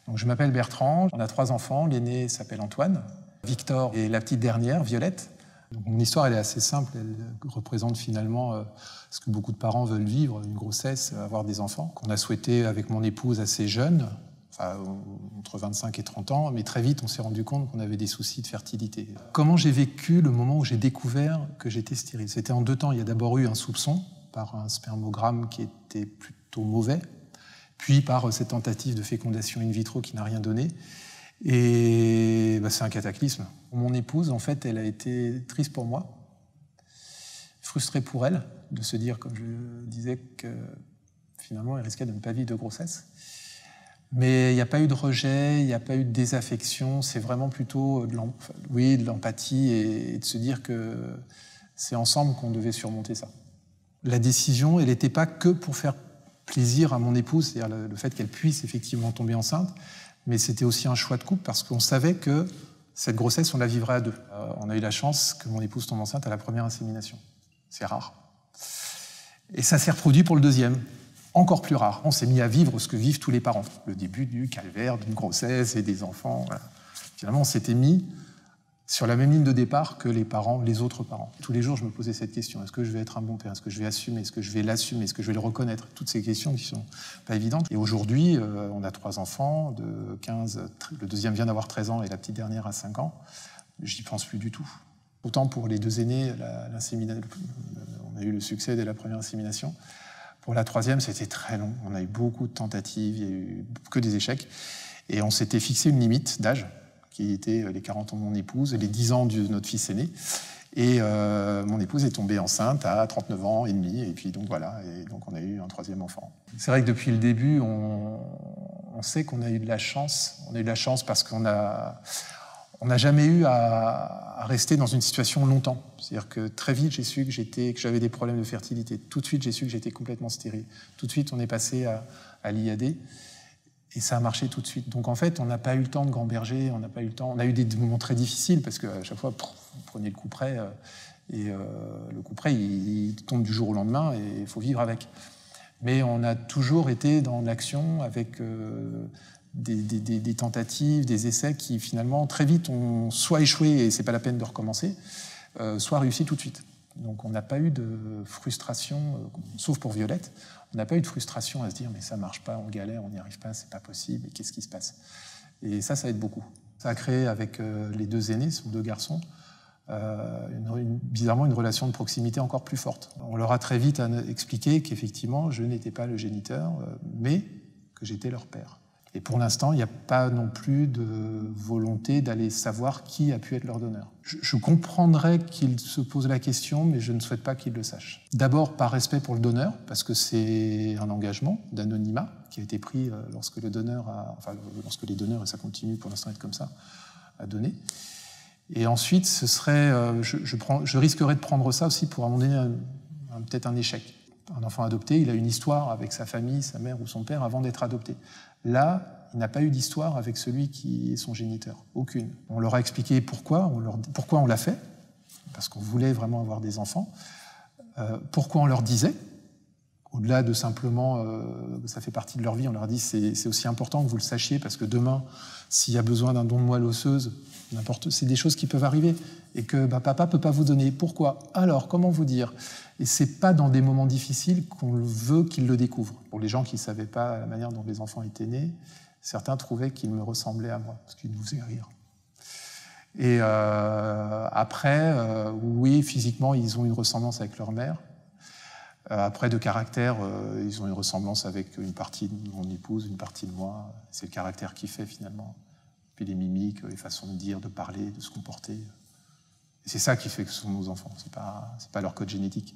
Donc, je m'appelle Bertrand, on a 3 enfants, l'aîné s'appelle Antoine, Victor et la petite dernière, Violette. Donc, mon histoire elle est assez simple, elle représente finalement ce que beaucoup de parents veulent vivre, une grossesse, avoir des enfants, qu'on a souhaité avec mon épouse assez jeune, enfin, entre 25 et 30 ans, mais très vite on s'est rendu compte qu'on avait des soucis de fertilité. Comment j'ai vécu le moment où j'ai découvert que j'étais stérile? C'était en 2 temps. Il y a d'abord eu un soupçon par un spermogramme qui était plutôt mauvais, puis par cette tentative de fécondation in vitro qui n'a rien donné. Et c'est un cataclysme. Mon épouse, en fait, elle a été triste pour moi, frustrée pour elle, de se dire, comme je disais, que finalement, elle risquait de ne pas vivre de grossesse. Mais il n'y a pas eu de rejet, il n'y a pas eu de désaffection, c'est vraiment plutôt de l'empathie et de se dire que c'est ensemble qu'on devait surmonter ça. La décision, elle n'était pas que pour faire plaisir à mon épouse, c'est-à-dire le fait qu'elle puisse effectivement tomber enceinte, mais c'était aussi un choix de couple parce qu'on savait que cette grossesse, on la vivrait à 2. On a eu la chance que mon épouse tombe enceinte à la première insémination. C'est rare. Et ça s'est reproduit pour le deuxième. Encore plus rare. On s'est mis à vivre ce que vivent tous les parents. Le début du calvaire, d'une grossesse et des enfants. Voilà. Finalement, on s'était mis sur la même ligne de départ que les autres parents. Tous les jours, je me posais cette question. Est-ce que je vais être un bon père? Est-ce que je vais assumer? Est-ce que je vais l'assumer? Est-ce que je vais le reconnaître? Toutes ces questions qui sont pas évidentes. Et aujourd'hui, on a 3 enfants de 15... Le deuxième vient d'avoir 13 ans et la petite dernière a 5 ans. J'y pense plus du tout. Autant pour les 2 aînés, on a eu le succès dès la première insémination. Pour la 3e, c'était très long. On a eu beaucoup de tentatives, il n'y a eu que des échecs. Et on s'était fixé une limite d'âge, qui était les 40 ans de mon épouse et les 10 ans de notre fils aîné. Et mon épouse est tombée enceinte à 39 ans et demi. Et puis donc voilà, et donc on a eu un 3e enfant. C'est vrai que depuis le début, on sait qu'on a eu de la chance. On a eu de la chance parce qu'on n'a jamais eu à rester dans une situation longtemps. C'est-à-dire que très vite, j'ai su que j'avais des problèmes de fertilité. Tout de suite, j'ai su que j'étais complètement stérile. Tout de suite, on est passé à l'IAD. Et ça a marché tout de suite. Donc en fait, on n'a pas eu le temps de gamberger, on n'a pas eu le temps. On a eu des moments très difficiles parce qu'à chaque fois, vous prenez le coup près et le coup près, il tombe du jour au lendemain et il faut vivre avec. Mais on a toujours été dans l'action avec des tentatives, des essais qui finalement très vite ont soit échoué et c'est pas la peine de recommencer, soit réussi tout de suite. Donc on n'a pas eu de frustration, sauf pour Violette. On n'a pas eu de frustration à se dire mais ça marche pas, on galère, on n'y arrive pas, c'est pas possible, et qu'est-ce qui se passe? Et ça aide beaucoup. Ça a créé avec les 2 aînés, ce sont 2 garçons, bizarrement une relation de proximité encore plus forte. On leur a très vite expliqué qu'effectivement je n'étais pas le géniteur, mais que j'étais leur père. Et pour l'instant, il n'y a pas non plus de volonté d'aller savoir qui a pu être leur donneur. Je comprendrais qu'ils se posent la question, mais je ne souhaite pas qu'ils le sachent. D'abord par respect pour le donneur, parce que c'est un engagement d'anonymat qui a été pris lorsque les donneurs, et ça continue pour l'instant à être comme ça, à donner. Et ensuite, je risquerais de prendre ça aussi pour à un moment donné peut-être un échec. Un enfant adopté, il a une histoire avec sa famille, sa mère ou son père avant d'être adopté. Là, il n'a pas eu d'histoire avec celui qui est son géniteur. Aucune. On leur a expliqué pourquoi on l'a fait, parce qu'on voulait vraiment avoir des enfants. Pourquoi on leur disait, au-delà de simplement, ça fait partie de leur vie, on leur dit c'est aussi important que vous le sachiez, parce que demain, s'il y a besoin d'un don de moelle osseuse, c'est des choses qui peuvent arriver, et que papa ne peut pas vous donner. Pourquoi? Alors, comment vous dire? Et ce n'est pas dans des moments difficiles qu'on veut qu'ils le découvrent. Pour les gens qui ne savaient pas la manière dont les enfants étaient nés, certains trouvaient qu'ils me ressemblaient à moi, parce qu'ils nous faisaient rire. Et après, oui, physiquement, ils ont une ressemblance avec leur mère. Après, de caractère, ils ont une ressemblance avec une partie de mon épouse, une partie de moi. C'est le caractère qui fait, finalement. Puis les mimiques, les façons de dire, de parler, de se comporter. Et c'est ça qui fait que ce sont nos enfants, c'est pas leur code génétique.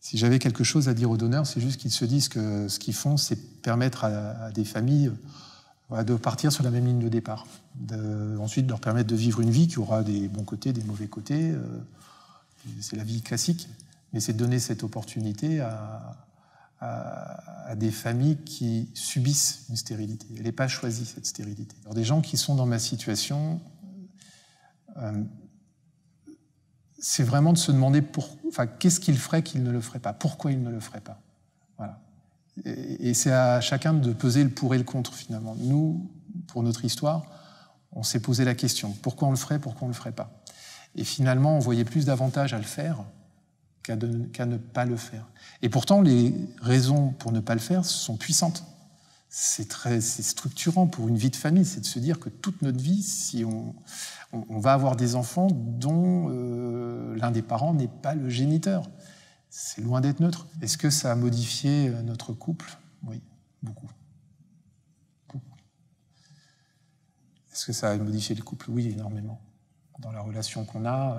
Si j'avais quelque chose à dire aux donneurs, c'est juste qu'ils se disent que ce qu'ils font, c'est permettre à des familles de partir sur la même ligne de départ. Ensuite, de leur permettre de vivre une vie qui aura des bons côtés, des mauvais côtés. C'est la vie classique. Mais c'est de donner cette opportunité à des familles qui subissent une stérilité. Elle n'est pas choisie, cette stérilité. Alors, des gens qui sont dans ma situation, c'est vraiment de se demander qu'est-ce qu'ils feraient qu'ils ne le feraient pas, pourquoi ils ne le feraient pas. Voilà. Et c'est à chacun de peser le pour et le contre, finalement. Nous, pour notre histoire, on s'est posé la question, pourquoi on le ferait, pourquoi on ne le ferait pas? Et finalement, on voyait plus d'avantages à le faire qu'à ne pas le faire. Et pourtant, les raisons pour ne pas le faire sont puissantes. C'est structurant pour une vie de famille, c'est de se dire que toute notre vie, si on va avoir des enfants dont l'un des parents n'est pas le géniteur. C'est loin d'être neutre. Est-ce que ça a modifié notre couple? Oui, beaucoup. Est-ce que ça a modifié le couple? Oui, énormément. Dans la relation qu'on a,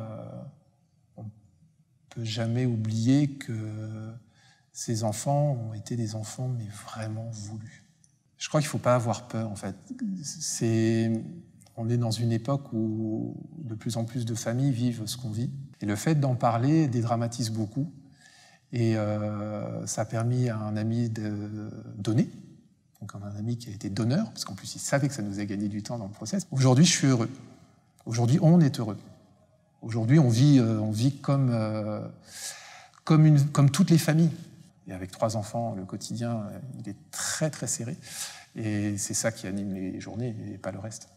on ne peut jamais oublier que ces enfants ont été des enfants, mais vraiment voulus. Je crois qu'il ne faut pas avoir peur, en fait. On est dans une époque où de plus en plus de familles vivent ce qu'on vit. Et le fait d'en parler dédramatise beaucoup. Et ça a permis à un ami de donner. Donc un ami qui a été donneur, parce qu'en plus il savait que ça nous a gagné du temps dans le process. Aujourd'hui, je suis heureux. Aujourd'hui, on est heureux. Aujourd'hui, on vit comme toutes les familles. Et avec 3 enfants, le quotidien, il est très très serré. Et c'est ça qui anime les journées et pas le reste.